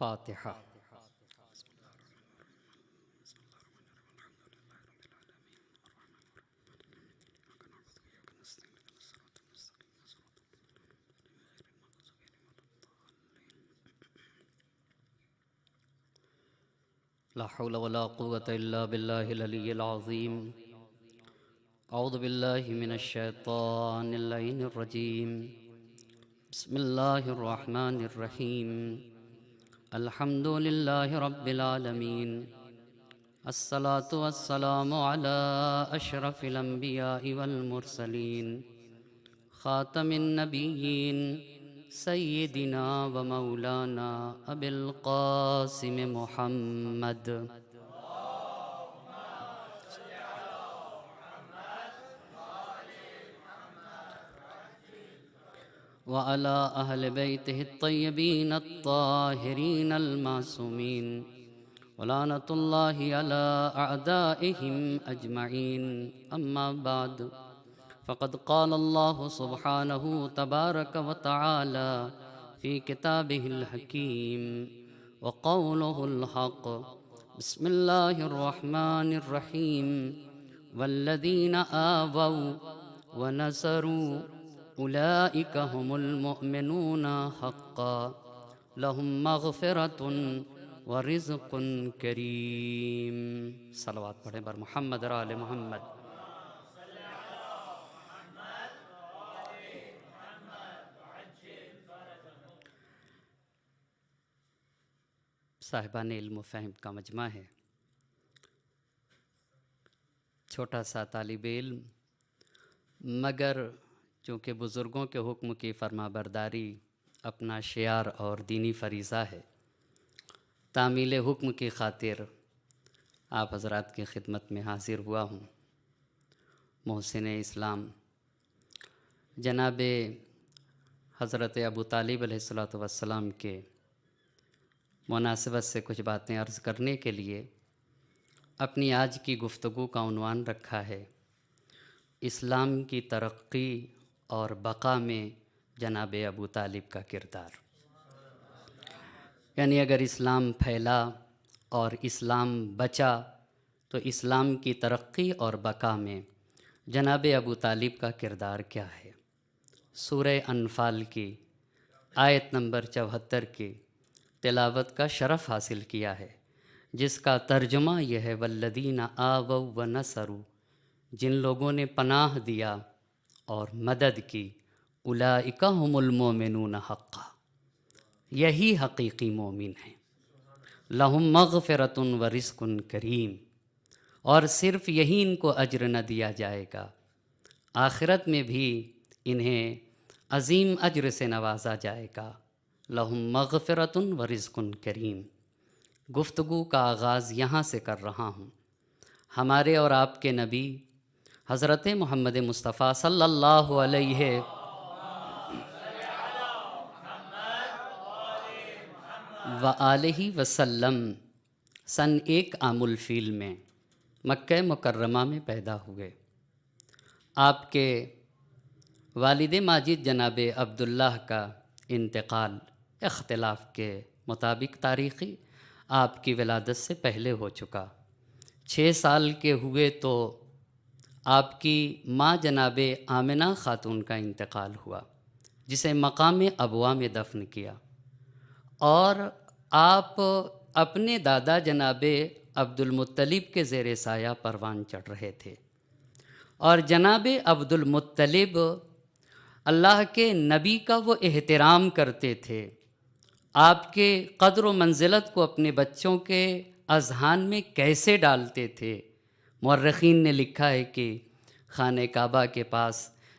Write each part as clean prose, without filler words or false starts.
فاتحہ۔ لا حول ولا قوة الا باللہ العلی العظیم۔ اعوذ باللہ من الشیطان اللعین الرجیم۔ بسم اللہ الرحمن الرحیم۔ الحمد للہ رب العالمین، الصلاة والسلام علی اشرف الانبیاء والمرسلین، خاتم النبیین سیدنا و مولانا ابی القاسم محمد وعلى أهل بيته الطيبين الطاهرين المعصومين، ولعنة الله على أعدائهم أجمعين. أما بعد، فقد قال الله سبحانه تبارك وتعالى في كتابه الحكيم وقوله الحق. بسم الله الرحمن الرحيم. والذين آووا ونصروا أولئك هم المؤمنون حقا، لهم مغفرة ورزق کریم۔ صلوات پڑھیں بر محمد اور آل محمد۔ صاحبان علم و فہم کا مجمع ہے، چھوٹا سا طالب علم، مگر چونکہ بزرگوں کے حکم کی فرما برداری اپنا شعار اور دینی فریضہ ہے، تعمیل حکم کی خاطر آپ حضرات کی خدمت میں حاضر ہوا ہوں۔ محسن اسلام جناب حضرت ابو طالب علیہ الصلوۃ والسلام کے مناسبت سے کچھ باتیں عرض کرنے کے لیے اپنی آج کی گفتگو کا عنوان رکھا ہے، اسلام کی ترقی اور بقا میں جناب ابو طالب کا کردار۔ یعنی اگر اسلام پھیلا اور اسلام بچا تو اسلام کی ترقی اور بقا میں جناب ابو طالب کا کردار کیا ہے؟ سورہ انفال کی آیت نمبر 74 کی تلاوت کا شرف حاصل کیا ہے، جس کا ترجمہ یہ ہے والذین آووا ونصروا، جن لوگوں نے پناہ دیا اور مدد کی، اولئک ھم المؤمنون حقا، یہی حقیقی مومن ہیں، لہم مغفرۃ ورزق کریم، اور صرف یہی ان کو اجر نہ دیا جائے گا، آخرت میں بھی انہیں عظیم اجر سے نوازا جائے گا، لہم مغفرۃ ورزق کریم۔ گفتگو کا آغاز یہاں سے کر رہا ہوں۔ ہمارے اور آپ کے نبی حضرت محمد مصطفیٰ صلی اللہ علیہ وآلہ وسلم سن 1 عام الفیل میں مکہ مکرمہ میں پیدا ہوئے۔ آپ کے والد ماجد جناب عبداللہ کا انتقال اختلاف کے مطابق تاریخی آپ کی ولادت سے پہلے ہو چکا۔ 6 سال کے ہوئے تو آپ کی ماں جناب آمنہ خاتون کا انتقال ہوا، جسے مقام ابوا میں دفن کیا، اور آپ اپنے دادا جناب عبد المطلب کے زیر سایہ پروان چڑھ رہے تھے، اور جناب عبد المطلب اللہ کے نبی کا وہ احترام کرتے تھے، آپ کے قدر و منزلت کو اپنے بچوں کے اذہان میں کیسے ڈالتے تھے۔ مورخین نے لکھا ہے کہ خانہ کعبہ کے پاس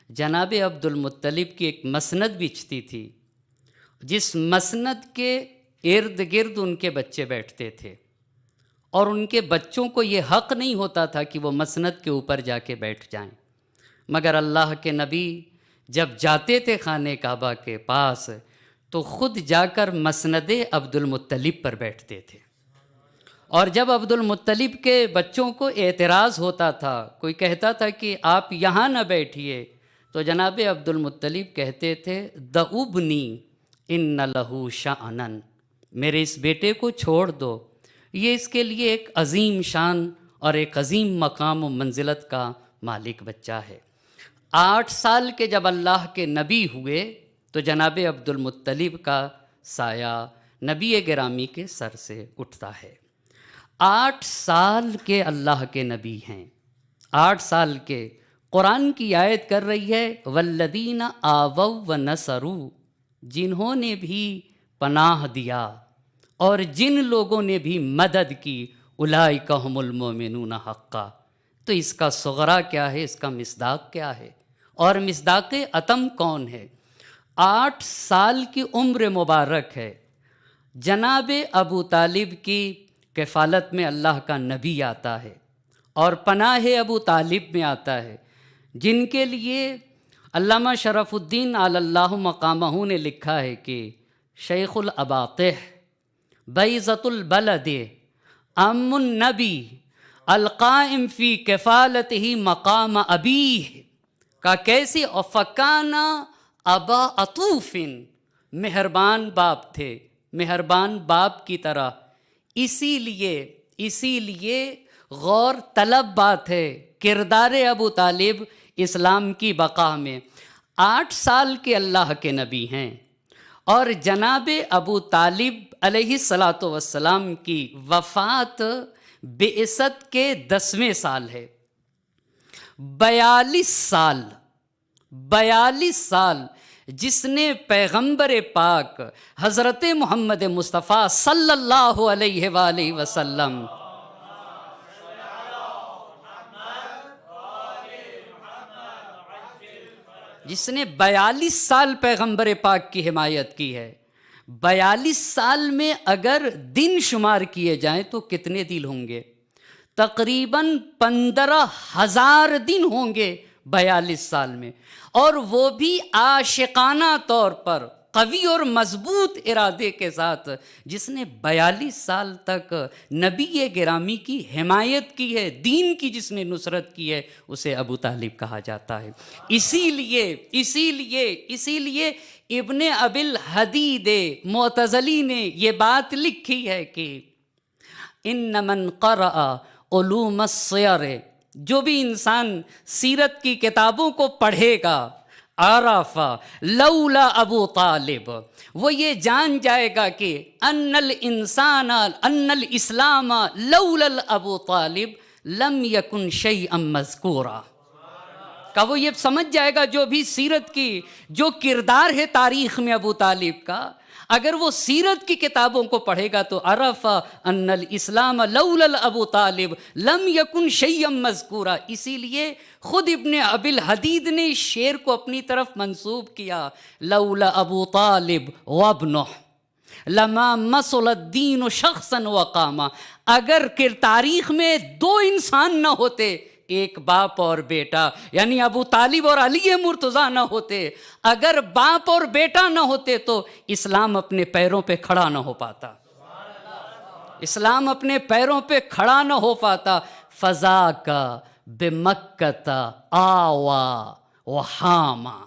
جناب عبد المطلب کی ایک مسند بچھتی تھی، جس مسند کے ارد گرد ان کے بچے بیٹھتے تھے، اور ان کے بچوں کو یہ حق نہیں ہوتا تھا کہ وہ مسند کے اوپر جا کے بیٹھ جائیں، مگر اللہ کے نبی جب جاتے تھے خانہ کعبہ کے پاس تو خود جا کر مسند عبد المطلب پر بیٹھتے تھے، اور جب عبد المطلب کے بچوں کو اعتراض ہوتا تھا، کوئی کہتا تھا کہ آپ یہاں نہ بیٹھیے، تو جناب عبد المطلب کہتے تھے دعوبنی ان لہو شأنن، میرے اس بیٹے کو چھوڑ دو، یہ اس کے لیے ایک عظیم شان اور ایک عظیم مقام و منزلت کا مالک بچہ ہے۔ 8 سال کے جب اللہ کے نبی ہوئے تو جناب عبد المطلب کا سایہ نبی گرامی کے سر سے اٹھتا ہے۔ 8 سال کے اللہ کے نبی ہیں، 8 سال کے۔ قرآن کی آیت کر رہی ہے والذین آووا ونصروا، جنہوں نے بھی پناہ دیا اور جن لوگوں نے بھی مدد کی، اولئک ھم المؤمنون حقا۔ تو اس کا صغرا کیا ہے، اس کا مصداق کیا ہے، اور مصداق اتم کون ہے؟ 8 سال کی عمر مبارک ہے، جناب ابو طالب کی کفالت میں اللہ کا نبی آتا ہے اور پناہ ابو طالب میں آتا ہے، جن کے لیے علامہ شرف الدین علی اللہ مقامہ نے لکھا ہے کہ شیخ الاباطح بیضۃ البلد ام النبی القائم فی کفالتہ مقام ابیہ، کا کیسے فکانا ابا عطوف، مہربان باپ تھے، مہربان باپ کی طرح۔ اسی لیے غور طلب بات ہے کردار ابو طالب اسلام کی بقا میں۔ 8 سال کے اللہ کے نبی ہیں اور جناب ابو طالب علیہ الصلاۃ والسلام کی وفات بعثت کے 10ویں سال ہے۔ 42 سال جس نے پیغمبر پاک حضرت محمد مصطفیٰ صلی اللہ علیہ وآلہ وسلم جس نے 42 سال پیغمبر پاک کی حمایت کی ہے۔ 42 سال میں اگر دن شمار کیے جائیں تو کتنے دن ہوں گے؟ تقریباً 15,000 دن ہوں گے 42 سال میں، اور وہ بھی عاشقانہ طور پر قوی اور مضبوط ارادے کے ساتھ۔ جس نے 42 سال تک نبی گرامی کی حمایت کی ہے، دین کی جس نے نصرت کی ہے، اسے ابو طالب کہا جاتا ہے۔ اسی لیے ابن ابی الحدید معتزلی نے یہ بات لکھی ہے کہ ان من قرأ علوم السیر، جو بھی انسان سیرت کی کتابوں کو پڑھے گا، عرف لولا ابو طالب، وہ یہ جان جائے گا کہ ان الاسلام لولا ابو طالب لم یکن شیئا مذکورا، کہ وہ یہ سمجھ جائے گا جو بھی سیرت کی جو کردار ہے تاریخ میں ابو طالب کا، اگر وہ سیرت کی کتابوں کو پڑھے گا تو عرف ان الاسلام لولا ابو طالب لم یکن شیئا مذکورا۔ اسی لیے خود ابن ابی الحدید نے اس شعر کو اپنی طرف منسوب کیا، لولا ابو طالب وابنہ لما مسل الدین شخصا وقاما۔ اگر کہ تاریخ میں 2 انسان نہ ہوتے، ایک باپ اور بیٹا، یعنی ابو طالب اور علی مرتضیٰ نہ ہوتے، اگر باپ اور بیٹا نہ ہوتے تو اسلام اپنے پیروں پہ کھڑا نہ ہو پاتا، اسلام اپنے پیروں پہ کھڑا نہ ہو پاتا۔ فذاک بمکۃ آوا وحاما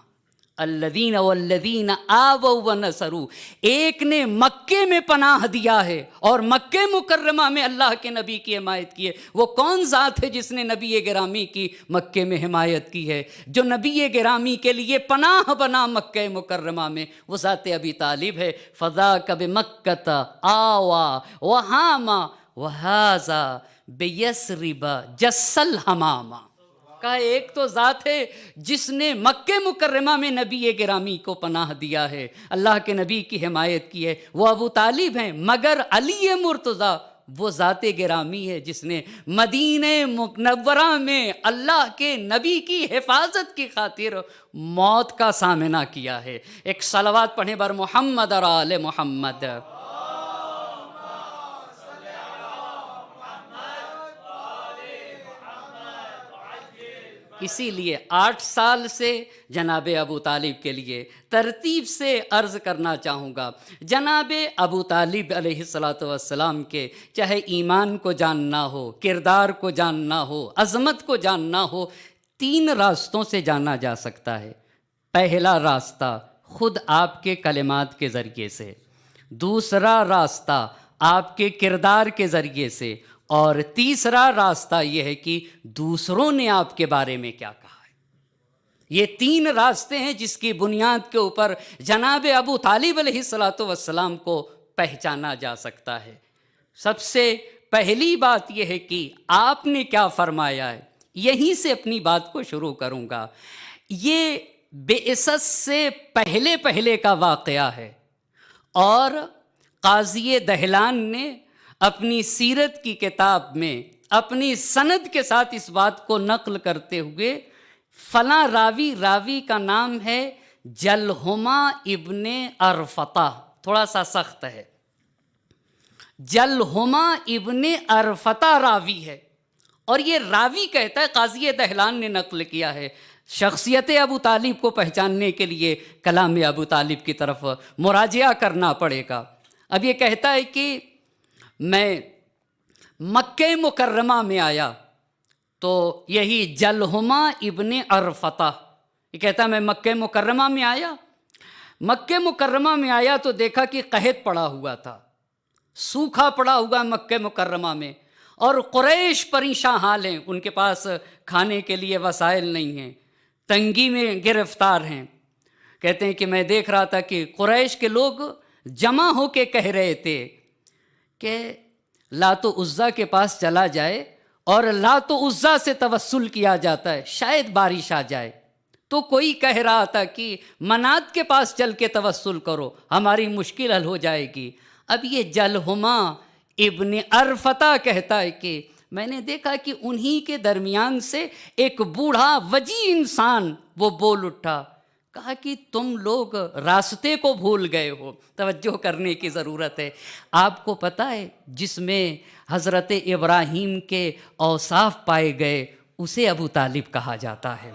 الذین والذین آووا ونصروا، ایک نے مکے میں پناہ دیا ہے اور مکہ مکرمہ میں اللہ کے نبی کی حمایت کی ہے۔ وہ کون ذات ہے جس نے نبی گرامی کی مکے میں حمایت کی ہے؟ جو نبی گرامی کے لیے پناہ بنا مکہ مکرمہ میں، وہ ذات ابی طالب ہے۔ فذاک بمکۃ آوا وحاما وہذا بیثرب جس الحماما، کا ایک تو ذات ہے جس نے مکہ مکرمہ میں نبی گرامی کو پناہ دیا ہے، اللہ کے نبی کی حمایت کی ہے، وہ ابو طالب ہیں۔ مگر علی مرتضیٰ وہ ذات گرامی ہے جس نے مدینہ منورہ میں اللہ کے نبی کی حفاظت کی خاطر موت کا سامنا کیا ہے۔ ایک صلوات پڑھیں بر محمد اور آل محمد۔ اسی لیے 8 سال سے جناب ابو طالب کے لیے ترتیب سے عرض کرنا چاہوں گا، جناب ابو طالب علیہ الصلاۃ والسلام کے چاہے ایمان کو جاننا ہو، کردار کو جاننا ہو، عظمت کو جاننا ہو، 3 راستوں سے جانا جا سکتا ہے۔ پہلا راستہ خود آپ کے کلمات کے ذریعے سے، دوسرا راستہ آپ کے کردار کے ذریعے سے، اور تیسرا راستہ یہ ہے کہ دوسروں نے آپ کے بارے میں کیا کہا ہے۔ یہ تین راستے ہیں جس کی بنیاد کے اوپر جناب ابو طالب علیہ السلام کو پہچانا جا سکتا ہے۔ سب سے پہلی بات یہ ہے کہ آپ نے کیا فرمایا ہے، یہیں سے اپنی بات کو شروع کروں گا۔ یہ بعثت سے پہلے کا واقعہ ہے، اور قاضی دہلان نے اپنی سیرت کی کتاب میں اپنی سند کے ساتھ اس بات کو نقل کرتے ہوئے، فلاں راوی کا نام ہے جلہما ابن ارفطہ، تھوڑا سا سخت ہے، جلہما ابن ارفطہ راوی ہے، اور یہ راوی کہتا ہے، قاضی دہلان نے نقل کیا ہے۔ شخصیت ابو طالب کو پہچاننے کے لیے کلام ابو طالب کی طرف مراجعہ کرنا پڑے گا۔ اب یہ کہتا ہے کہ میں مکہ مکرمہ میں آیا، تو یہی جلہما ابن ارفطہ یہ کہتا ہے میں مکہ مکرمہ میں آیا، مکہ مکرمہ میں آیا تو دیکھا کہ قحط پڑا ہوا تھا، سوکھا پڑا ہوا مکہ مکرمہ میں، اور قریش پریشاں حال ہیں، ان کے پاس کھانے کے لیے وسائل نہیں ہیں، تنگی میں گرفتار ہیں۔ کہتے ہیں کہ میں دیکھ رہا تھا کہ قریش کے لوگ جمع ہو کے کہہ رہے تھے کہ لات و عزیٰ کے پاس چلا جائے، اور لات و عزیٰ سے توسل کیا جاتا ہے، شاید بارش آ جائے۔ تو کوئی کہہ رہا تھا کہ منات کے پاس چل کے توسل کرو، ہماری مشکل حل ہو جائے گی۔ اب یہ جلہما ابن ارفطہ کہتا ہے کہ میں نے دیکھا کہ انہی کے درمیان سے ایک بوڑھا وجی انسان وہ بول اٹھا، کہا کہ تم لوگ راستے کو بھول گئے ہو، توجہ کرنے کی ضرورت ہے۔ آپ کو پتہ ہے جس میں حضرت ابراہیم کے اوصاف پائے گئے اسے ابو طالب کہا جاتا ہے،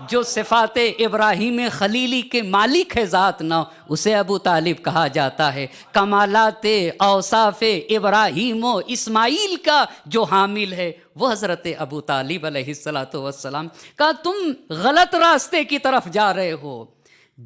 جو صفات ابراہیم خلیلی کے مالک ہے ذات نہ، اسے ابو طالب کہا جاتا ہے۔ کمالات اوصاف ابراہیم و اسماعیل کا جو حامل ہے وہ حضرت ابو طالب علیہ السلام۔ کہا تم غلط راستے کی طرف جا رہے ہو،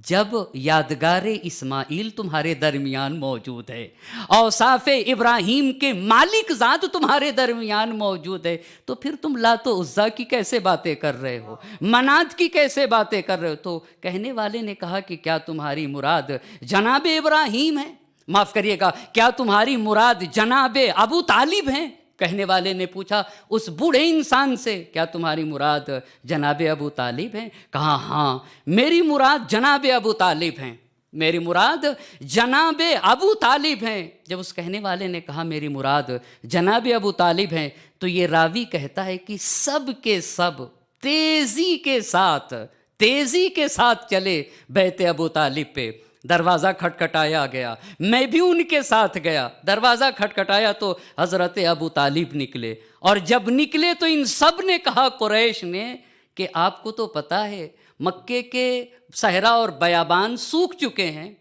جب یادگار اسماعیل تمہارے درمیان موجود ہے، اوصاف ابراہیم کے مالک ذات تمہارے درمیان موجود ہے، تو پھر تم لات و عزیٰ کی کیسے باتیں کر رہے ہو، منات کی کیسے باتیں کر رہے ہو؟ تو کہنے والے نے کہا کہ کیا تمہاری مراد جناب ابراہیم ہے؟ معاف کریے گا، کیا تمہاری مراد جناب ابو طالب ہیں؟ کہنے والے نے پوچھا اس بوڑھے انسان سے، کیا تمہاری مراد جناب ابو طالب ہیں؟ کہا ہاں میری مراد جناب ابو طالب ہیں، میری مراد جناب ابو طالب ہیں۔ جب اس کہنے والے نے کہا میری مراد جناب ابو طالب ہیں، تو یہ راوی کہتا ہے کہ سب کے سب تیزی کے ساتھ چلے بیت ابو طالب پہ۔ دروازہ کھٹکھٹایا گیا، میں بھی ان کے ساتھ گیا، دروازہ کھٹکھٹایا تو حضرت ابو طالب نکلے، اور جب نکلے تو ان سب نے کہا قریش نے کہ آپ کو تو پتہ ہے مکے کے صحرا اور بیابان سوکھ چکے ہیں،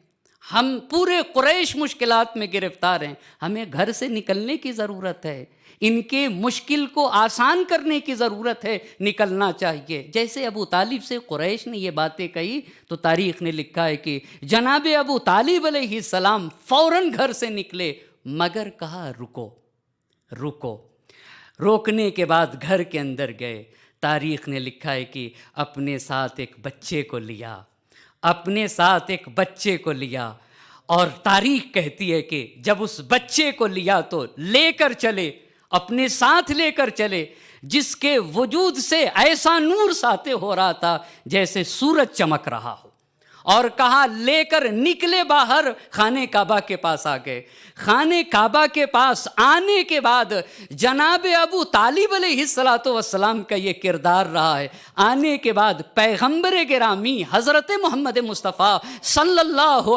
ہم پورے قریش مشکلات میں گرفتار ہیں، ہمیں گھر سے نکلنے کی ضرورت ہے، ان کے مشکل کو آسان کرنے کی ضرورت ہے، نکلنا چاہیے۔ جیسے ابو طالب سے قریش نے یہ باتیں کہی تو تاریخ نے لکھا ہے کہ جناب ابو طالب علیہ السلام فوراً گھر سے نکلے، مگر کہا رکو۔ روکنے کے بعد گھر کے اندر گئے۔ تاریخ نے لکھا ہے کہ اپنے ساتھ ایک بچے کو لیا، اور تاریخ کہتی ہے کہ جب اس بچے کو لیا تو لے کر چلے، اپنے ساتھ لے کر چلے، جس کے وجود سے ایسا نور ساطع ہو رہا تھا جیسے سورج چمک رہا ہو، اور کہا لے کر نکلے باہر، خانہ کعبہ کے پاس آ گئے۔ خانہ کعبہ کے پاس آنے کے بعد جناب ابو طالب علیہ السلام کا یہ کردار رہا ہے۔ آنے کے بعد پیغمبر گرامی حضرت محمد مصطفیٰ صلی اللہ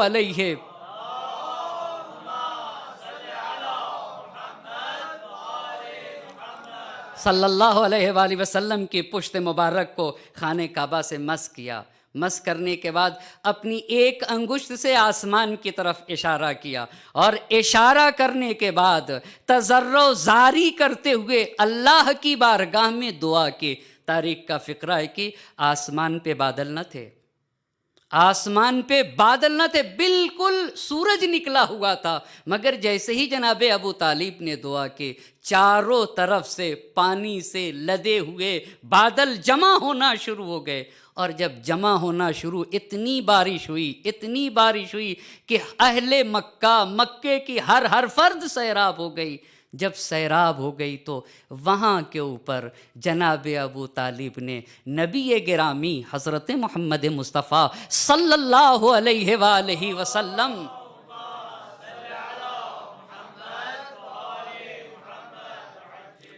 علیہ وآلہ وسلم کی پشت مبارک کو خانہ کعبہ سے مس کیا۔ مس کرنے کے بعد اپنی ایک انگشت سے آسمان کی طرف اشارہ کیا، اور اشارہ کرنے کے بعد تضرع زاری کرتے ہوئے اللہ کی بارگاہ میں دعا کی۔ تاریخ کا فقرہ ہے کہ آسمان پہ بادل نہ تھے، آسمان پہ بادل نہ تھے، بالکل سورج نکلا ہوا تھا، مگر جیسے ہی جناب ابو طالب نے دعا کی، چاروں طرف سے پانی سے لدے ہوئے بادل جمع ہونا شروع ہو گئے، اور جب جمع ہونا شروع اتنی بارش ہوئی کہ اہل مکے کی ہر فرد سیراب ہو گئی۔ جب سیراب ہو گئی تو وہاں کے اوپر جناب ابو طالب نے نبی گرامی حضرت محمد مصطفیٰ صلی اللہ علیہ وآلہ وسلم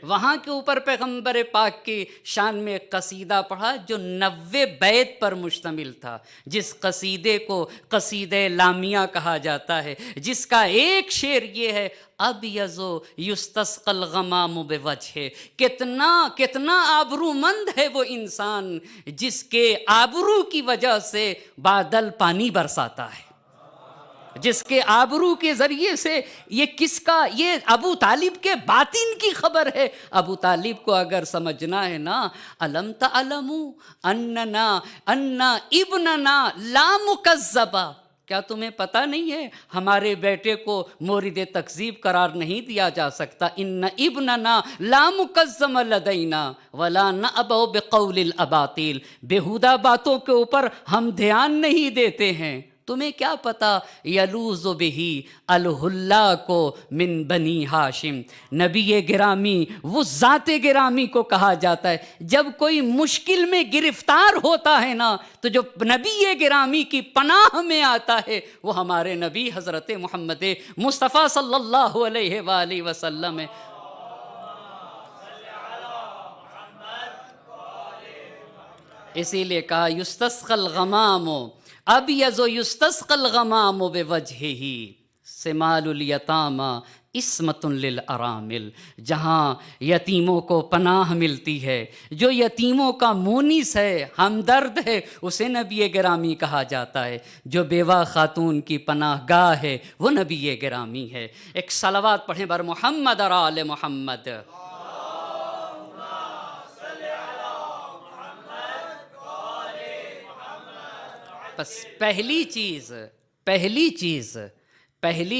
وہاں کے اوپر پیغمبر پاک کی شان میں ایک قصیدہ پڑھا جو 90 بیت پر مشتمل تھا، جس قصیدے کو قصیدہ لامیہ کہا جاتا ہے، جس کا ایک شعر یہ ہے، ابیض یستسقی الغمام بوجہہ، کتنا آبرو مند ہے وہ انسان جس کے آبرو کی وجہ سے بادل پانی برساتا ہے، جس کے آبرو کے ذریعے سے یہ ابو طالب کے باطن کی خبر ہے۔ ابو طالب کو اگر سمجھنا ہے نا، الم تعلموا ان ابننا لا مکذبا، کیا تمہیں پتہ نہیں ہے ہمارے بیٹے کو مورد تکذیب قرار نہیں دیا جا سکتا، ان ابننا لا مکذب لدینا ولا نأبو بقول الاباطیل، بیہودہ باتوں کے اوپر ہم دھیان نہیں دیتے ہیں۔ تمہیں کیا پتا یلوذ بہی الحلا کو من بنی ہاشم، نبی گرامی وہ ذات گرامی کو کہا جاتا ہے جب کوئی مشکل میں گرفتار ہوتا ہے نا تو جو نبی گرامی کی پناہ میں آتا ہے وہ ہمارے نبی حضرت محمد مصطفیٰ صلی اللہ علیہ وآلہ وسلم ہے۔ اسی لیے کہا یستسقی الغمام ابیض یستسقی الغمام بوجہہ سمال الیتامی عصمۃ للارامل، جہاں یتیموں کو پناہ ملتی ہے، جو یتیموں کا مونس ہے، ہمدرد ہے، اسے نبی گرامی کہا جاتا ہے، جو بیوہ خاتون کی پناہ گاہ ہے وہ نبی گرامی ہے۔ ایک صلوات پڑھیں بر محمد اور آل محمد۔ بس پہلی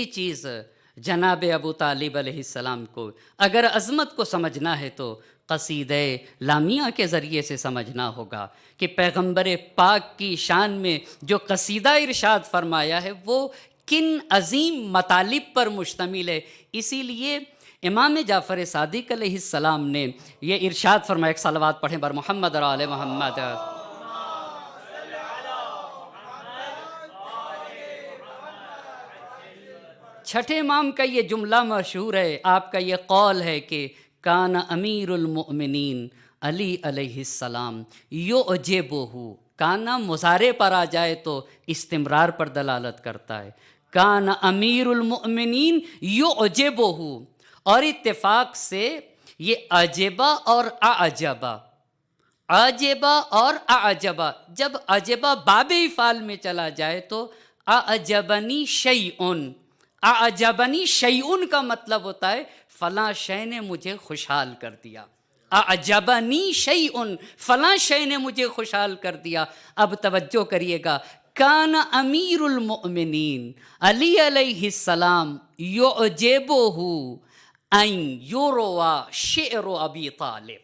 چیز جناب ابو طالب علیہ السلام کو اگر عظمت کو سمجھنا ہے تو قصیدہ لامیہ کے ذریعے سے سمجھنا ہوگا کہ پیغمبر پاک کی شان میں جو قصیدہ ارشاد فرمایا ہے وہ کن عظیم مطالب پر مشتمل ہے۔ اسی لیے امام جعفر صادق علیہ السلام نے یہ ارشاد فرمایا، ایک صلوات پڑھیں بر محمد اور آل محمد۔ چھٹے امام کا یہ جملہ مشہور ہے، آپ کا یہ قول ہے کہ کان امیر المؤمنین علی علیہ السلام یعجبہ، کانا مضارع پر آ جائے تو استمرار پر دلالت کرتا ہے، کان امیر المؤمنین یعجبہ، اور اتفاق سے یہ عجبہ اور اعجبہ، عجبہ اور اعجبہ، جب عجبہ باب افعال میں چلا جائے تو اعجبنی شیئن، اعجبنی شیئن کا مطلب ہوتا ہے فلاں شے نے مجھے خوشحال کر دیا، اعجبنی شیئن فلاں شے نے مجھے خوشحال کر دیا۔ اب توجہ کریے گا، کان امیر المؤمنین علی علیہ السلام یعجبہ ان یروى شعر ابی طالب،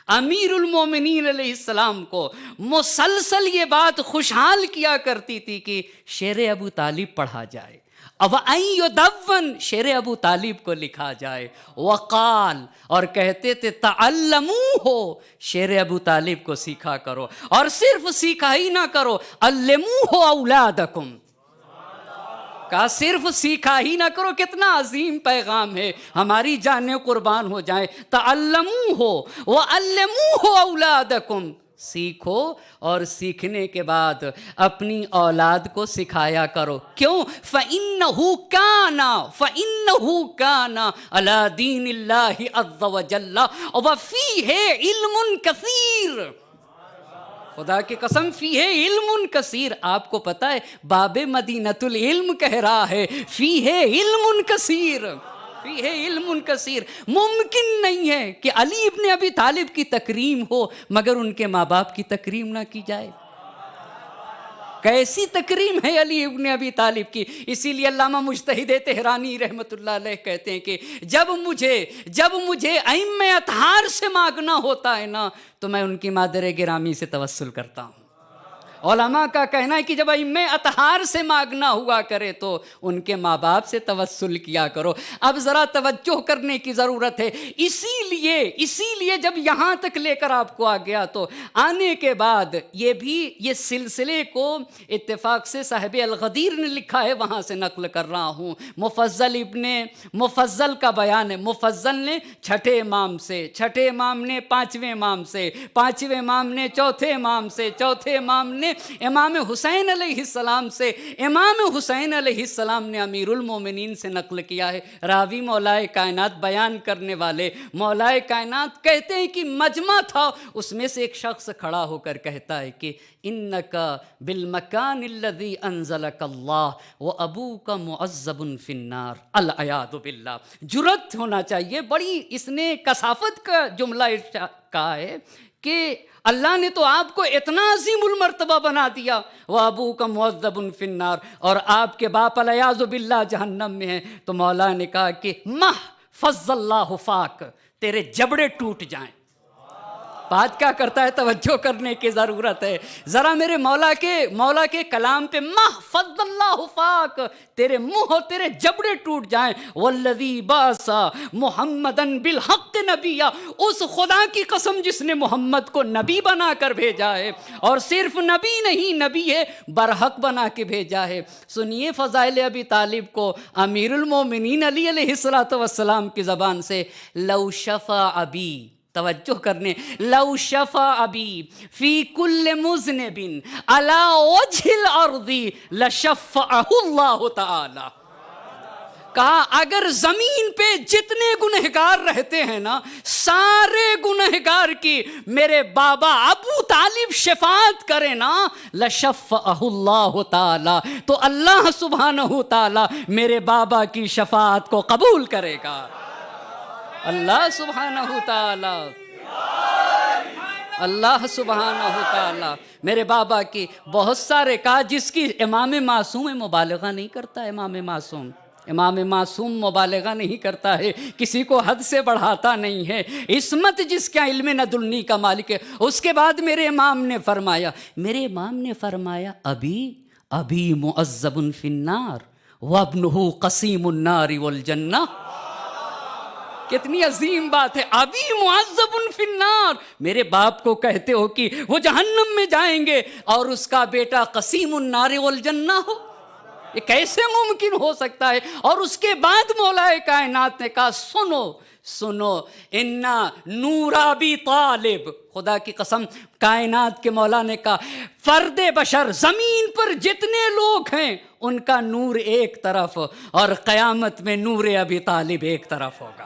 امیر المومنین علیہ السلام کو مسلسل یہ بات خوشحال کیا کرتی تھی کہ شعر ابو طالب پڑھا جائے، اب ان یدون شعر ابو طالب کو لکھا جائے، وقال اور کہتے تھے تعلموہ شعر ابو طالب کو سیکھا کرو، اور صرف سیکھا ہی نہ کرو، علموہ اولادکم، کہا صرف سیکھا ہی نہ کرو، کتنا عظیم پیغام ہے، ہماری جانیں قربان ہو جائیں، تعلموہ وعلموہ اولادکم، سیکھو اور سیکھنے کے بعد اپنی اولاد کو سکھایا کرو، کیوں؟ فَإِنَّهُ كَانَ عَلَى دِينِ اللَّهِ عَزَّ وَجَلَّ وَفِيهِ عِلْمٌ كَثِيرٌ، خدا کی قسم فیہ علم کثیر، آپ کو پتہ ہے باب مدینۃ العلم کہہ رہا ہے فیہ علم کثیر، فیہ علم کثیر، ممکن نہیں ہے کہ علی ابن ابی طالب کی تکریم ہو مگر ان کے ماں باپ کی تکریم نہ کی جائے۔ کیسی تکریم ہے علی ابن ابی طالب کی. اسی لیے علامہ مجتہد طہرانی رحمۃ اللہ علیہ کہتے ہیں کہ جب مجھے ائمہ اطہار سے مانگنا ہوتا ہے نا تو میں ان کی مادر گرامی سے توسل کرتا ہوں. علماء کا کہنا ہے کہ جب ائمہ اطہار سے مانگنا ہوا کرے تو ان کے ماں باپ سے توسل کیا کرو. اب ذرا توجہ کرنے کی ضرورت ہے. اسی لیے جب یہاں تک لے کر آپ کو آ گیا تو آنے کے بعد یہ سلسلے کو اتفاق سے صاحب الغدیر نے لکھا ہے, وہاں سے نقل کر رہا ہوں. مفضل کا بیان ہے. مفضل نے چھٹے امام سے, چھٹے امام نے پانچویں امام سے, پانچویں امام نے چوتھے امام سے, چوتھے امام نے امام حسین علیہ السلام سے, امام حسین علیہ السلام نے امیر المومنین سے نقل کیا ہے. راوی مولائے کائنات بیان کرنے والے مولائے کائنات کہتے ہیں کہ مجمع تھا, اس میں سے ایک شخص کھڑا ہو کر کہتا ہے کہ انکا بالمکان الذی انزلک اللہ و ابوک معذب فی النار. العیاذ باللہ. جرأت ہونا چاہیے بڑی. اس نے کثافت کا جملہ کہا ہے کہ اللہ نے تو آپ کو اتنا عظیم المرتبہ بنا دیا, وَأَبُوكَ مُعَذَّبٌ فِي النَّارِ, اور آپ کے باپ العیاذ باللہ جہنم میں ہیں. تو مولا نے کہا کہ مَحْ فَضَّ اللَّهُ فَاكَ, تیرے جبڑے ٹوٹ جائیں. بات کیا کرتا ہے, توجہ کرنے کی ضرورت ہے ذرا میرے مولا کے کلام پہ. مَحْ فَضَّ اللَّهُ فَاكَ, تیرے منہ اور تیرے جبڑے ٹوٹ جائیں. وَالَّذِي بَعَثَ مُحَمَّدًا بِالْحَقِّ نَبِيًّا, اس خدا کی قسم جس نے محمد کو نبی بنا کر بھیجا ہے, اور صرف نبی نہیں, نبی ہے برحق بنا کے بھیجا ہے. سنیے فضائل ابی طالب کو امیر المومنین علی علیہ السلام کی زبان سے. لو شفا ابی, توجہ کرنے, لو شفا ابی فی کل مذنب علی وجہ الارض لشفعہ اللہ تعالی. کہا اگر زمین پہ جتنے گنہگار رہتے ہیں نا, سارے گنہگار کی میرے بابا ابو طالب شفاعت کرے نا, لشفعہ اللہ تعالی, تو اللہ سبحانہ تعالی میرے بابا کی شفاعت کو قبول کرے گا. اللہ سبحانہ تعالی, اللہ سبحانہ تعالی میرے بابا کی بہت سارے. کہا جس کی امام معصوم مبالغہ نہیں کرتا, امام معصوم مبالغہ نہیں کرتا ہے, کسی کو حد سے بڑھاتا نہیں ہے. عصمت جس کا علم ندلنی کا مالک ہے. اس کے بعد میرے امام نے فرمایا ابی معذب فی النار وابنہ قسیم النار والجنہ. کتنی عظیم بات ہے. ابھی معذب فی النار, میرے باپ کو کہتے ہو کہ وہ جہنم میں جائیں گے اور اس کا بیٹا قسیم النار والجنہ ہو. یہ کیسے ممکن ہو سکتا ہے؟ اور اس کے بعد مولا کائنات نے کہا سنو انا نور ابی طالب, خدا کی قسم کائنات کے مولا نے کہا فرد بشر زمین پر جتنے لوگ ہیں ان کا نور ایک طرف, اور قیامت میں نور ابی طالب ایک طرف ہوگا.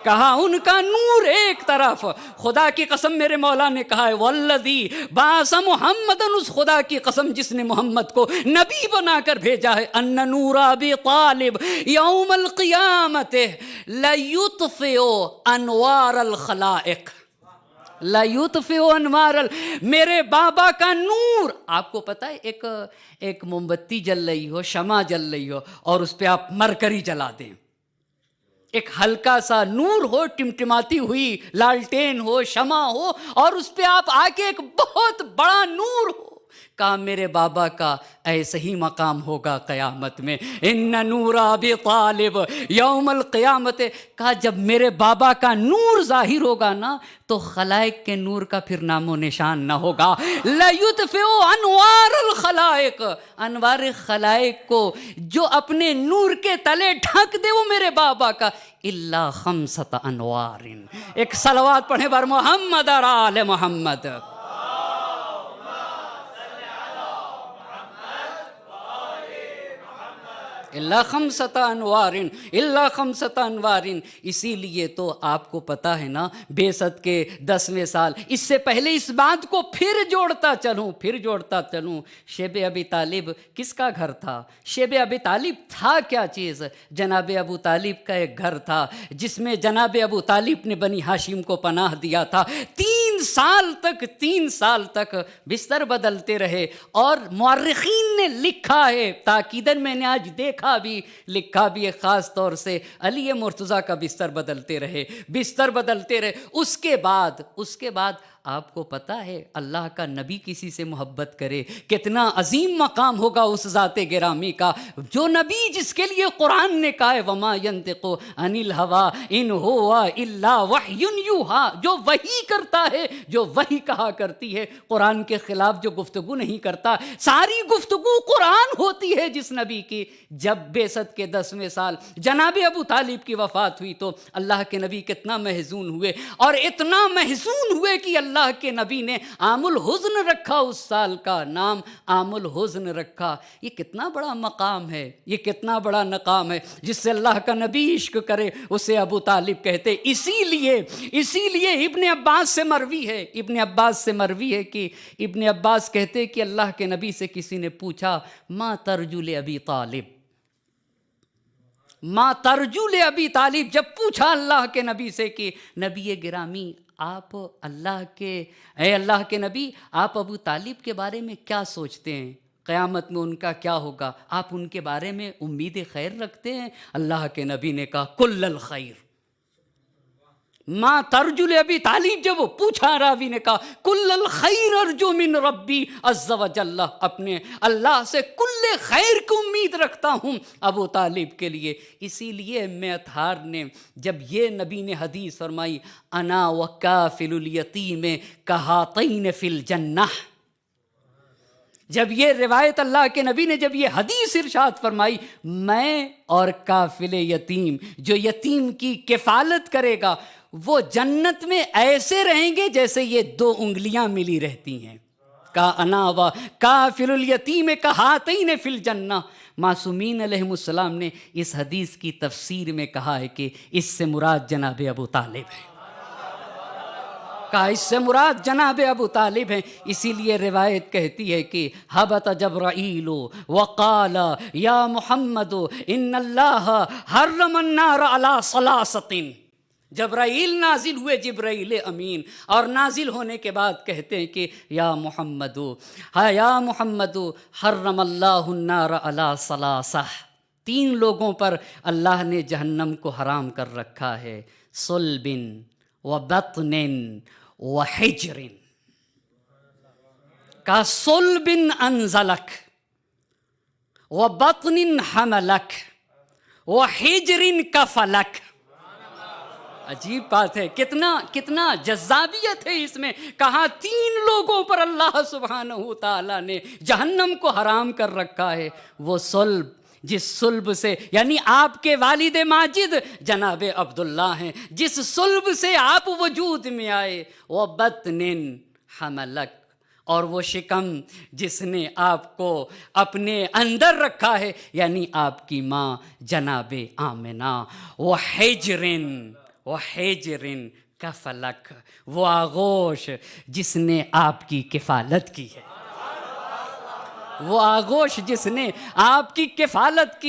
کہا ان کا نور ایک طرف. خدا کی قسم میرے مولا نے کہا ہے والذی بعث محمدًا, اس خدا کی قسم جس نے محمد کو نبی بنا کر بھیجا ہے, ان نور ابی طالب یوم القیامت لیطفئ انوار الخلائق, لیطفئ انوار میرے بابا کا نور. آپ کو پتہ ہے ایک موم بتی جل رہی ہو, شمع جل رہی ہو, اور اس پہ آپ مرکری جلا دیں, ایک ہلکا سا نور ہو, ٹمٹماتی ہوئی لالٹین ہو, شمع ہو, اور اس پہ آپ آ کے ایک بہت بڑا نور ہو. کہا میرے بابا کا ایسے ہی مقام ہوگا قیامت میں. ان نور ابی طالب یوم القیامت. کہا جب میرے بابا کا نور ظاہر ہوگا نا تو خلائق کے نور کا پھر نام و نشان نہ ہوگا. لیطفئ انوار الخلائق, انوار خلائق کو جو اپنے نور کے تلے ڈھک دے وہ میرے بابا کا. الا خمسۃ انوار. ایک صلوات پڑھیں بر محمد اور آل محمد. اللہ خمسۃ انوار, اللہ خمسۃ انوار. اسی لیے تو آپ کو پتہ ہے نا بعثت کے 10ویں سال, اس سے پہلے اس بات کو پھر جوڑتا چلوں. شیب ابی طالب کس کا گھر تھا؟ شیب ابی طالب تھا کیا چیز؟ جناب ابو طالب کا ایک گھر تھا جس میں جناب ابو طالب نے بنی ہاشم کو پناہ دیا تھا. 3 تین سال تک بستر بدلتے رہے، اور مورخین نے لکھا ہے تاکیداً، میں نے آج دیکھا بھی، لکھا بھی ہے، خاص طور سے علی مرتضیٰ کا بستر بدلتے رہے، بستر بدلتے رہے۔ اس کے بعد آپ کو پتہ ہے اللہ کا نبی کسی سے محبت کرے کتنا عظیم مقام ہوگا اس ذات گرامی کا، جو نبی جس کے لیے قرآن نے کہا ہے وما ينطق عن الهوى ان هو الا وحی یوحی، جو وحی کرتا ہے، جو وحی کہا کرتی ہے، قرآن کے خلاف جو گفتگو نہیں کرتا، ساری گفتگو قرآن ہوتی ہے جس نبی کی۔ جب بعثت کے 10ویں سال جناب ابو طالب کی وفات ہوئی تو اللہ کے نبی کتنا محزون ہوئے، اور اتنا محزون ہوئے کہ اللہ کے نبی نے عام الحزن رکھا، اس سال کا نام عام الحزن رکھا۔ یہ کتنا بڑا مقام ہے، یہ کتنا بڑا مقام ہے، جس سے اللہ کا نبی عشق کرے اسے ابو طالب کہتے۔ اسی لیے ابن عباس سے مروی ہے کہ ابن عباس کہتے کہ اللہ کے نبی سے کسی نے پوچھا ما ترجو لابی طالب، ما ترجو لابی طالب، جب پوچھا اللہ کے نبی سے کہ نبی گرامی آپ اے اللہ کے نبی، آپ ابو طالب کے بارے میں کیا سوچتے ہیں، قیامت میں ان کا کیا ہوگا، آپ ان کے بارے میں امید خیر رکھتے ہیں؟ اللہ کے نبی نے کہا کل الخیر۔ ما ترجو لابی طالب جب وہ پوچھا، راوی نے کہا کل الخیر ارجو من ربی عز وجل، اپنے اللہ سے کل خیر کی امید رکھتا ہوں ابو طالب کے لیے۔ اسی لیے میں اطہار نے جب یہ نبی نے حدیث فرمائی انا وکافل الیتیم کہاتین فی الجنہ، جب یہ روایت اللہ کے نبی نے جب یہ حدیث ارشاد فرمائی، میں اور کافل یتیم، جو یتیم کی کفالت کرے گا، وہ جنت میں ایسے رہیں گے جیسے یہ 2 انگلیاں ملی رہتی ہیں۔ کا انا و کافل الیتیم کہاتین فی الجنہ۔ معصومین علیہم السلام نے اس حدیث کی تفسیر میں کہا ہے کہ اس سے مراد جناب ابو طالب ہے، کہا اس سے مراد جناب ابو طالب ہیں۔ اسی لیے روایت کہتی ہے کہ حبط جبرائیل وقال یا محمد ان اللہ حرم النار علی ثلاثۃ، جبرائیل نازل ہوئے، جبرائیل امین، اور نازل ہونے کے بعد کہتے ہیں کہ یا محمد حرم اللہ النار علی ثلاثہ، 3 لوگوں پر اللہ نے جہنم کو حرام کر رکھا ہے، صلب و بطن و حجر، کا صلب انزلک و بطن حملک و حجر کفلک۔ عجیب بات ہے، کتنا جذابیت ہے اس میں۔ کہا 3 لوگوں پر اللہ سبحانہ تعالیٰ نے جہنم کو حرام کر رکھا ہے، وہ صلب، جس صلب سے، یعنی آپ کے والد ماجد جناب عبداللہ ہیں، جس صلب سے آپ وجود میں آئے، وہ بطن حملک، اور وہ شکم جس نے آپ کو اپنے اندر رکھا ہے، یعنی آپ کی ماں جناب آمنہ، وہ حجرن کفلک، وہ آغوش جس نے آپ کی کفالت کی ہے، وہ آغوش جس نے آپ کی کفالت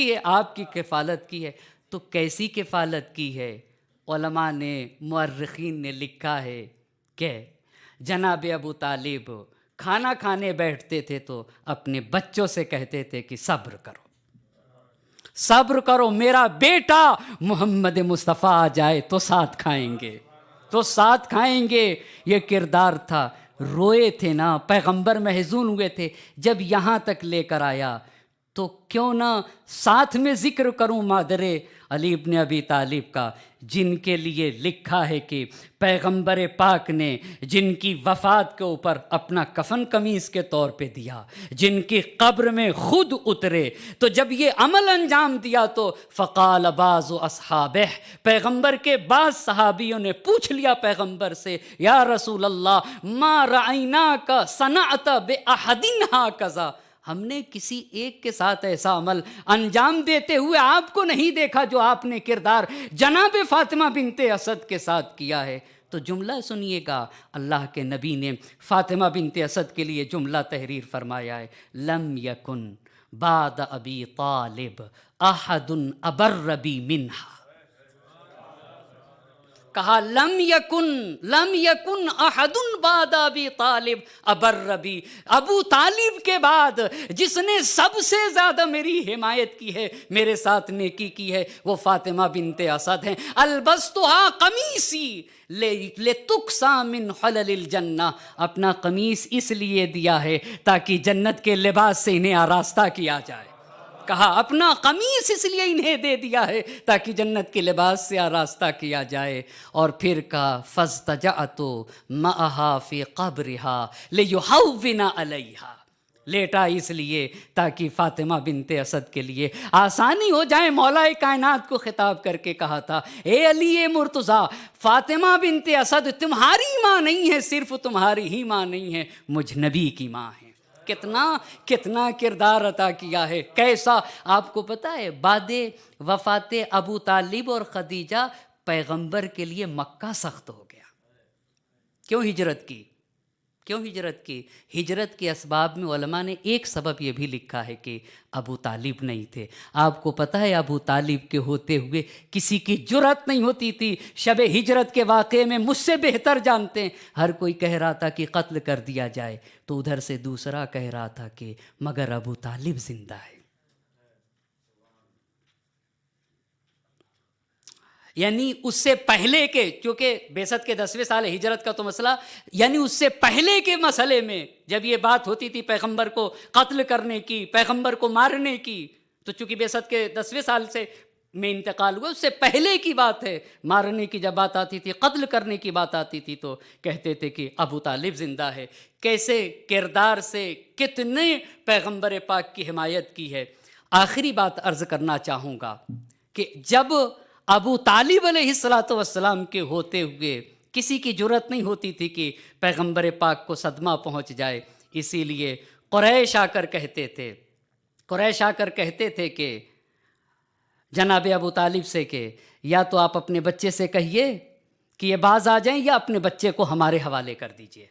کی ہے، تو کیسی کفالت کی ہے؟ علماء نے، مورخین نے لکھا ہے کہ جناب ابو طالب کھانا کھانے بیٹھتے تھے تو اپنے بچوں سے کہتے تھے کہ صبر کرو، میرا بیٹا محمد مصطفیٰ آ جائے تو ساتھ کھائیں گے، یہ کردار تھا۔ روئے تھے نا پیغمبر، محزون ہوئے تھے، جب یہاں تک لے کر آیا تو کیوں نہ ساتھ میں ذکر کروں مادر علی ابن ابی طالب کا، جن کے لیے لکھا ہے کہ پیغمبر پاک نے جن کی وفات کے اوپر اپنا کفن قمیص کے طور پہ دیا، جن کی قبر میں خود اترے، تو جب یہ عمل انجام دیا تو فقال بعض اصحابہ، پیغمبر کے بعض صحابیوں نے پوچھ لیا پیغمبر سے، یا رسول اللہ ما رأیناک صنعت بأحد ہکذا، ہم نے کسی ایک کے ساتھ ایسا عمل انجام دیتے ہوئے آپ کو نہیں دیکھا جو آپ نے کردار جناب فاطمہ بنت اسد کے ساتھ کیا ہے۔ تو جملہ سنیے گا، اللہ کے نبی نے فاطمہ بنت اسد کے لیے جملہ تحریر فرمایا ہے، لم یکن بعد ابی طالب احد ابر بی منہا، کہا لم یکن احد بعد ابی طالب ابر بی، ابو طالب کے بعد جس نے سب سے زیادہ میری حمایت کی ہے، میرے ساتھ نیکی کی ہے، وہ فاطمہ بنت اسد ہیں۔ البستھا قمیصی لتکسا من حلل الجنہ، اپنا قمیص اس لیے دیا ہے تاکہ جنت کے لباس سے انہیں آراستہ کیا جائے۔ کہا اپنا قمیص اس لیے انہیں دے دیا ہے تاکہ جنت کے لباس سے آراستہ کیا جائے۔ اور پھر کہا فاضطجعت معہا فی قبرہا لیہون علیہا، لیٹا اس لیے تاکہ فاطمہ بنت اسد کے لیے آسانی ہو جائے۔ مولا کائنات کو خطاب کر کے کہا تھا اے علی مرتضیٰ، فاطمہ بنت اسد تمہاری ماں نہیں ہے، صرف تمہاری ہی ماں نہیں ہے، مجھ نبی کی ماں ہے۔ کتنا کردار عطا کیا ہے، کیسا! آپ کو پتہ ہے بعد وفات ابو طالب اور خدیجہ پیغمبر کے لیے مکہ سخت ہو گیا۔ کیوں ہجرت کی؟ ہجرت کے اسباب میں علماء نے ایک سبب یہ بھی لکھا ہے کہ ابو طالب نہیں تھے۔ آپ کو پتہ ہے ابو طالب کے ہوتے ہوئے کسی کی جرأت نہیں ہوتی تھی شب ہجرت کے واقعے میں، مجھ سے بہتر جانتے ہیں، ہر کوئی کہہ رہا تھا کہ قتل کر دیا جائے، تو ادھر سے دوسرا کہہ رہا تھا کہ مگر ابو طالب زندہ ہے۔ یعنی اس سے پہلے کے، چونکہ بعثت کے 10ویں سال ہجرت کا تو مسئلہ، یعنی اس سے پہلے کے مسئلے میں جب یہ بات ہوتی تھی پیغمبر کو قتل کرنے کی، پیغمبر کو مارنے کی، تو چونکہ بعثت کے 10ویں سال سے میں انتقال ہوا، اس سے پہلے کی بات ہے، مارنے کی جب بات آتی تھی، قتل کرنے کی بات آتی تھی، تو کہتے تھے کہ ابو طالب زندہ ہے۔ کیسے کردار سے کتنے پیغمبر پاک کی حمایت کی ہے۔ آخری بات عرض کرنا چاہوں گا کہ جب ابو طالب علیہ السلام کے ہوتے ہوئے کسی کی جرأت نہیں ہوتی تھی کہ پیغمبر پاک کو صدمہ پہنچ جائے، اسی لیے قریش آ کر کہتے تھے کہ جناب ابو طالب سے کہ یا تو آپ اپنے بچے سے کہیے کہ یہ باز آ جائیں، یا اپنے بچے کو ہمارے حوالے کر دیجئے،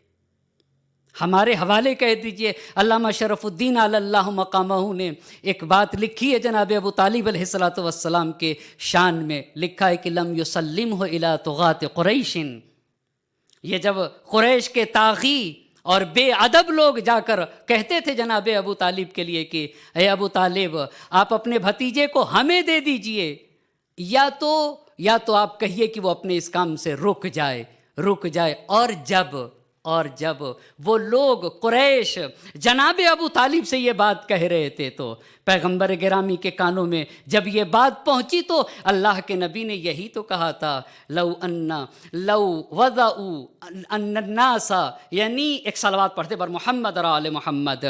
ہمارے حوالے کہہ دیجئے۔ علامہ شرف الدین علی اللہ مقامہ نے ایک بات لکھی ہے جناب ابو طالب علیہ السلام کے شان میں، لکھا ہے کہ لم یسلمہ الی طغاة قریش، یہ جب قریش کے طاغی اور بے ادب لوگ جا کر کہتے تھے جناب ابو طالب کے لیے کہ اے ابو طالب آپ اپنے بھتیجے کو ہمیں دے دیجئے، یا تو آپ کہیے کہ وہ اپنے اس کام سے رک جائے۔ اور جب وہ لوگ قریش جناب ابو طالب سے یہ بات کہہ رہے تھے تو پیغمبر گرامی کے کانوں میں جب یہ بات پہنچی تو اللہ کے نبی نے یہی تو کہا تھا لو وضعوا ان الناس، یعنی ایک صلوات پڑھتے بر محمد اور آل محمد،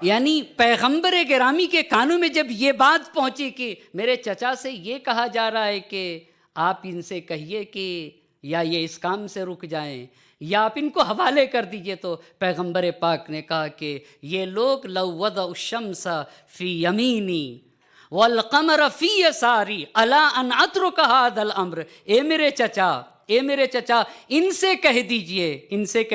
یعنی پیغمبر گرامی کے کانوں میں جب یہ بات پہنچی کہ میرے چچا سے یہ کہا جا رہا ہے کہ آپ ان سے کہیے کہ یا یہ اس کام سے رک جائیں یا آپ ان کو حوالے کر دیجئے، تو پیغمبر پاک نے کہا کہ یہ لوگ لو وضعوا الشمس فی یمینی والقمر فی یساری الا ان اترک ھذا الامر، اے میرے چچا ان سے کہہ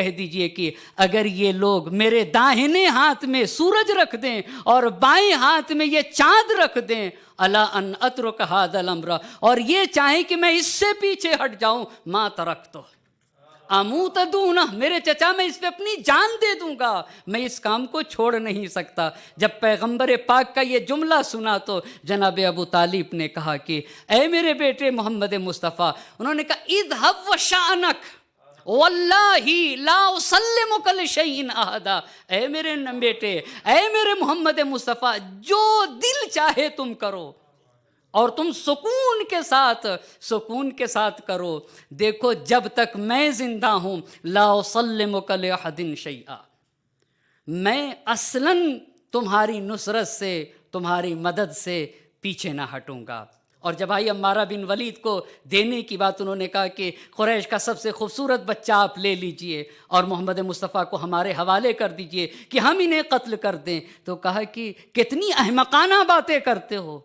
دیجئے کہ اگر یہ لوگ میرے داہنے ہاتھ میں سورج رکھ دیں اور بائیں ہاتھ میں یہ چاند رکھ دیں، الا ان اترک ھذا الامر، اور یہ چاہیں کہ میں اس سے پیچھے ہٹ جاؤں، ما ترکتہ اموت دونہ، میرے چچا میں اس پہ اپنی جان دے دوں گا، میں اس کام کو چھوڑ نہیں سکتا۔ جب پیغمبر پاک کا یہ جملہ سنا تو جناب ابو طالب نے کہا کہ اے میرے بیٹے محمد مصطفیٰ، انہوں نے کہا اذهب وشأنک واللہ لا اسلمک لشیء احدا، اے میرے بیٹے، اے میرے محمد مصطفیٰ، جو دل چاہے تم کرو اور تم سکون کے ساتھ کرو، دیکھو جب تک میں زندہ ہوں لا اسلمک لاحد شیئا، میں اصلاً تمہاری نصرت سے، تمہاری مدد سے پیچھے نہ ہٹوں گا۔ اور جب آئی عمارہ بن ولید کو دینے کی بات، انہوں نے کہا کہ قریش کا سب سے خوبصورت بچہ آپ لے لیجئے اور محمد مصطفیٰ کو ہمارے حوالے کر دیجئے کہ ہم انہیں قتل کر دیں، تو کہا کہ کتنی احمقانہ باتیں کرتے ہو،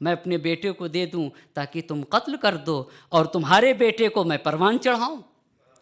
میں اپنے بیٹے کو دے دوں تاکہ تم قتل کر دو اور تمہارے بیٹے کو میں پروان چڑھاؤں۔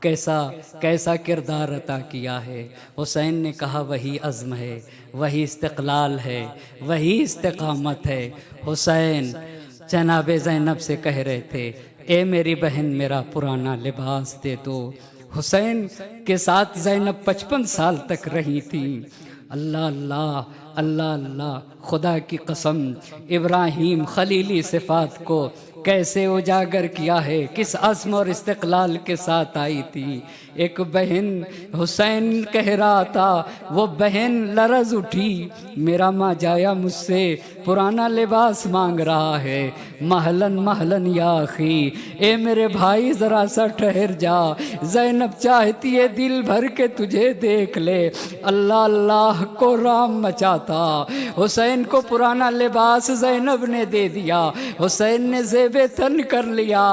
کیسا کردار عطا کیا ہے۔ حسین نے کہا وہی عزم ہے، وہی استقلال ہے، وہی استقامت ہے۔ حسین جناب زینب سے کہہ رہے تھے اے میری بہن میرا پرانا لباس دے دو۔ حسین کے ساتھ زینب 55 سال تک رہی تھیں۔ اللہ اللہ اللہ اللہ، خدا کی قسم ابراہیم خلیلی صفات کو کیسے اجاگر کیا ہے، کس عزم اور استقلال کے ساتھ آئی تھی۔ ایک بہن حسین کہہ رہا تھا، وہ بہن لرز اٹھی، میرا ماں جایا مجھ سے پرانا لباس مانگ رہا ہے۔ مہلن مہلن یا اخی، اے میرے بھائی ذرا سا ٹھہر جا، زینب چاہتی ہے دل بھر کے تجھے دیکھ لے۔ اللہ اللہ کو رام مچاتا، حسین کو پرانا لباس زینب نے دے دیا۔ حسین نے زیب تن کر لیا،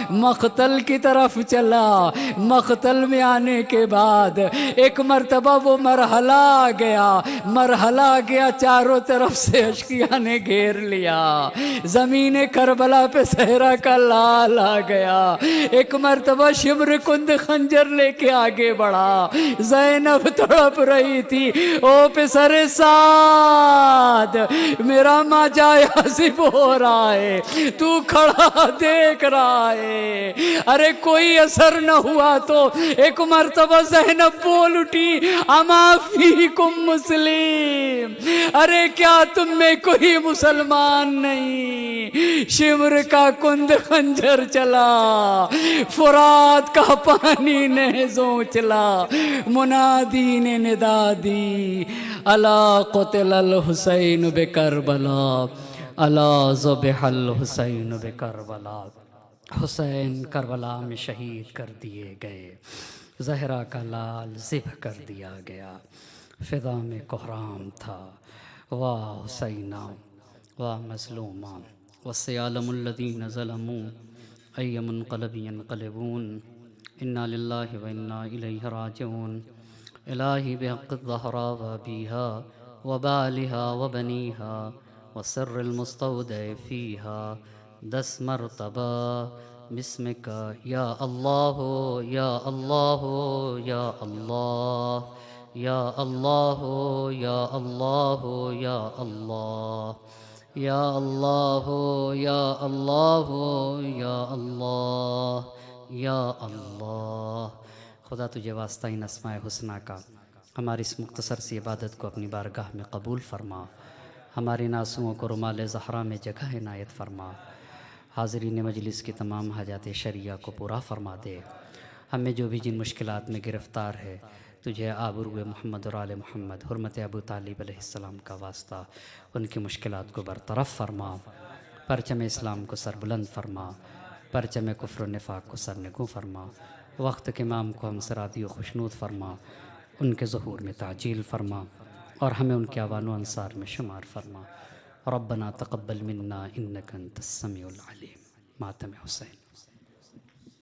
مقتل کی طرف چلا۔ مقتل میں آنے کے بعد ایک مرتبہ وہ مرحلہ آ گیا، چاروں طرف سے اشقیاء نے گھیر لیا۔ زمین کربلا پہ صحرا کا لال آ گیا۔ ایک مرتبہ شمر کند خنجر لے کے آگے بڑھا۔ زینب تڑپ رہی تھی، او پسر سعد میرا ماں جایا صف ہو رہا ہے، تو کھڑا دیکھ رہا ہے۔ ارے کوئی اثر نہ ہوا تو ایک مرتبہ زینب بول اٹھی، اما فیکم مسلم، ارے کیا تم میں کوئی مسلمان نہیں؟ شمر کا کند خنجر چلا، فرات کا پانی نے زونچلا، منادی نے ندا دی، الا قتل الحسین بکربلا، الا ذبح الحسین بکربلا۔ حسین کربلا میں شہید کر دیے گئے، زہرا کا لال ذبح کر دیا گیا۔ فضا میں کوہرام تھا، واہ حسینہ واہ مظلومہ، وسیعلم الذین ظلموا ای منقلب ینقلبون، انا للہ و انا الیہ راجعون۔ الہی بحق الزہراء و ابیہا و بالہا و بنیہا و سر المستودع فیہا 10 مرتبہ بسمک یا اللہ یا اللہ یا اللہ یا اللہ یا اللہ یا اللہ یا اللہ یا اللہ یا اللہ یا اللہ۔ خدا تجھے واسطہ ان اسماء حسنہ کا ہماری اس مختصر سی عبادت کو اپنی بارگاہ میں قبول فرما، ہمارے ناسوں کو رومال زہرا میں جگہ عنایت فرما، حاضرین مجلس کی تمام حاجات شرعیہ کو پورا فرما دے۔ ہمیں جو بھی جن مشکلات میں گرفتار ہے، تجھے آبرو محمد اور آل محمد حرمت ابو طالب علیہ السلام کا واسطہ ان کی مشکلات کو برطرف فرما، پرچم اسلام کو سربلند فرما، پرچم کفر و نفاق کو سرنگوں فرما، وقت کے امام کو ہم سرادی و خوشنود فرما، ان کے ظہور میں تعجیل فرما، اور ہمیں ان کے اعوان و انصار میں شمار فرما۔ ربنا تقبل منا انک انت السمیع العلیم۔ ماتم حسین۔